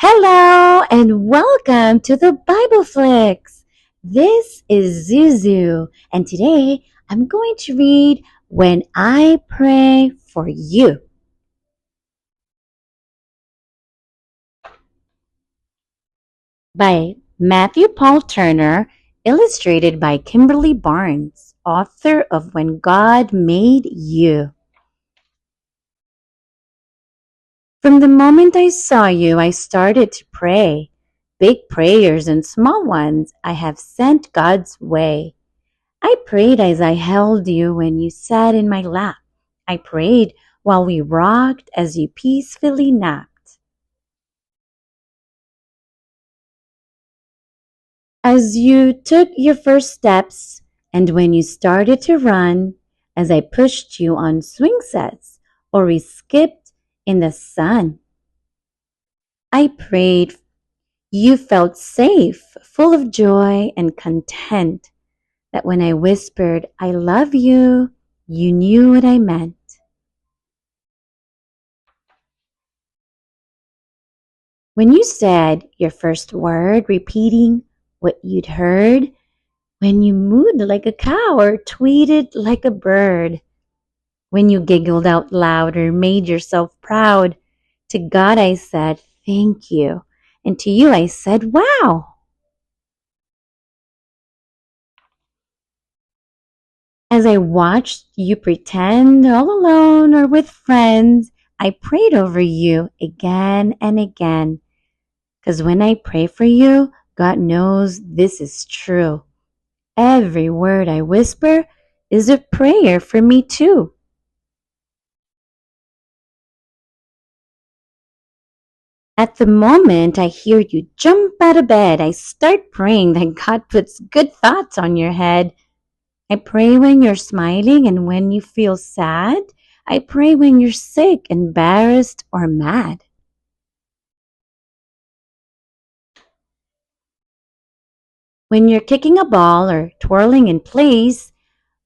Hello and welcome to the BibleFlix. This is Zuzu, and today I'm going to read When I Pray for You by Matthew Paul Turner, illustrated by Kimberly Barnes, author of When God Made You. From the moment I saw you, I started to pray. Big prayers and small ones I have sent God's way. I prayed as I held you when you sat in my lap. I prayed while we rocked as you peacefully napped. As you took your first steps and when you started to run, as I pushed you on swing sets or we skipped in the sun. I prayed you felt safe, full of joy and content, that when I whispered, I love you, you knew what I meant. When you said your first word, repeating what you'd heard, when you mooed like a cow or tweeted like a bird, when you giggled out loud or made yourself proud, to God I said, thank you. And to you I said, wow. As I watched you pretend all alone or with friends, I prayed over you again and again. 'Cause when I pray for you, God knows this is true. Every word I whisper is a prayer for me too. At the moment I hear you jump out of bed, I start praying that God puts good thoughts on your head. I pray when you're smiling and when you feel sad. I pray when you're sick, embarrassed, or mad. When you're kicking a ball or twirling in place,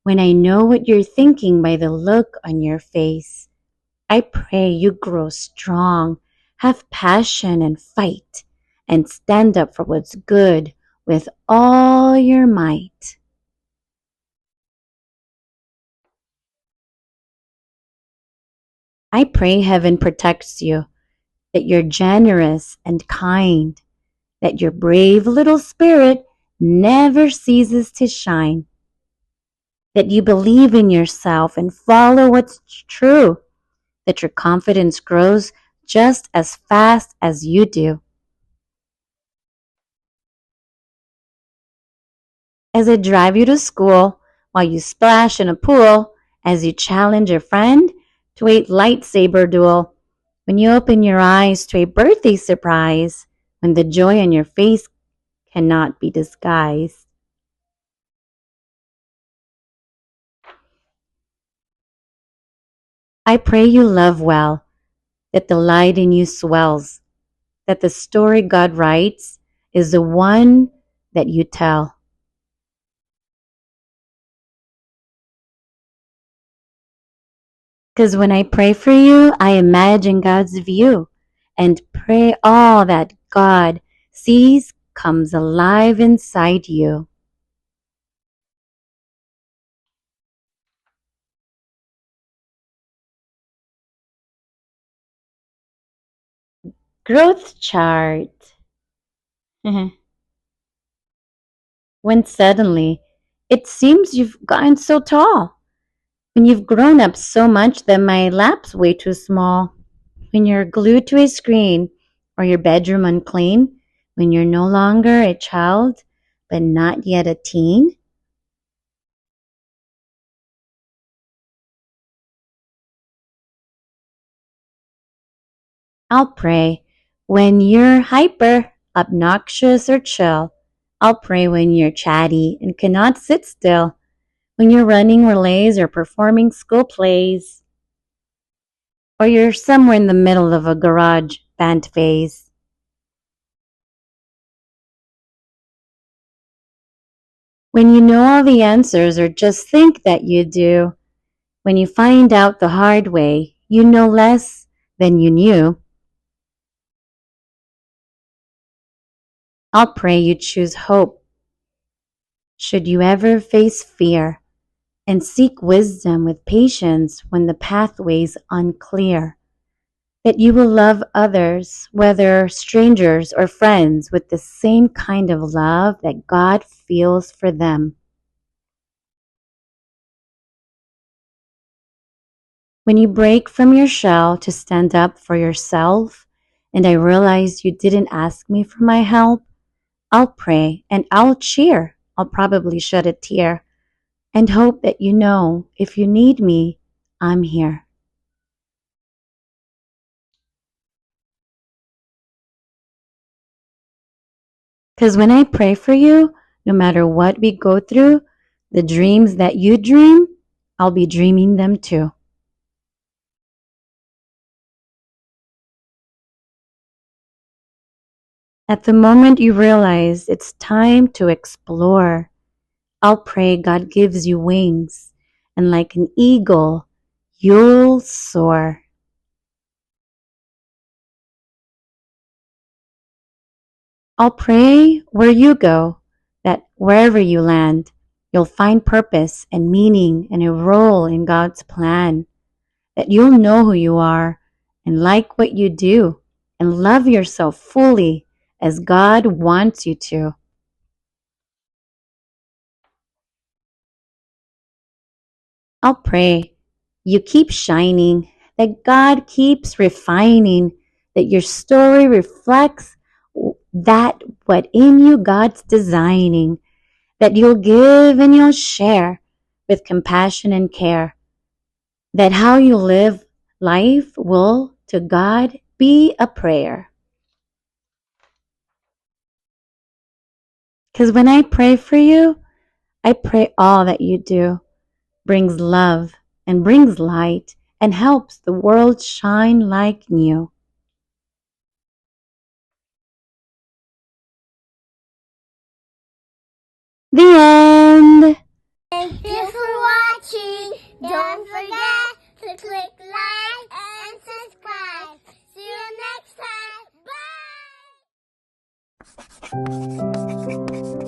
when I know what you're thinking by the look on your face. I pray you grow strong, have passion and fight, and stand up for what's good with all your might. I pray heaven protects you, that you're generous and kind, that your brave little spirit never ceases to shine, that you believe in yourself and follow what's true, that your confidence grows just as fast as you do. As I drive you to school, while you splash in a pool, as you challenge a friend to a lightsaber duel, when you open your eyes to a birthday surprise, when the joy on your face cannot be disguised. I pray you love well, that the light in you swells, that the story God writes is the one that you tell. Because when I pray for you, I imagine God's view and pray all that God sees comes alive inside you. Growth chart. When suddenly it seems you've gotten so tall. When you've grown up so much that my lap's way too small. When you're glued to a screen or your bedroom unclean. When you're no longer a child but not yet a teen. I'll pray when you're hyper, obnoxious, or chill. I'll pray when you're chatty and cannot sit still. When you're running relays or performing school plays. Or you're somewhere in the middle of a garage band phase. When you know all the answers or just think that you do. When you find out the hard way, you know less than you knew. I'll pray you choose hope. Should you ever face fear, and seek wisdom with patience when the pathway's unclear, that you will love others, whether strangers or friends, with the same kind of love that God feels for them. When you break from your shell to stand up for yourself, and I realize you didn't ask me for my help, I'll pray and I'll cheer. I'll probably shed a tear and hope that you know if you need me, I'm here. Because when I pray for you, no matter what we go through, the dreams that you dream, I'll be dreaming them too. At the moment you realize it's time to explore, I'll pray God gives you wings, and like an eagle, you'll soar. I'll pray where you go, that wherever you land, you'll find purpose and meaning and a role in God's plan, that you'll know who you are and like what you do and love yourself fully as God wants you to. I'll pray you keep shining, that God keeps refining, that your story reflects that what in you God's designing, that you'll give and you'll share with compassion and care, that how you live life will to God be a prayer. Because when I pray for you, I pray all that you do brings love and brings light and helps the world shine like new. The end. Thank you for watching. Don't forget to click like and subscribe. See you next time. Bye!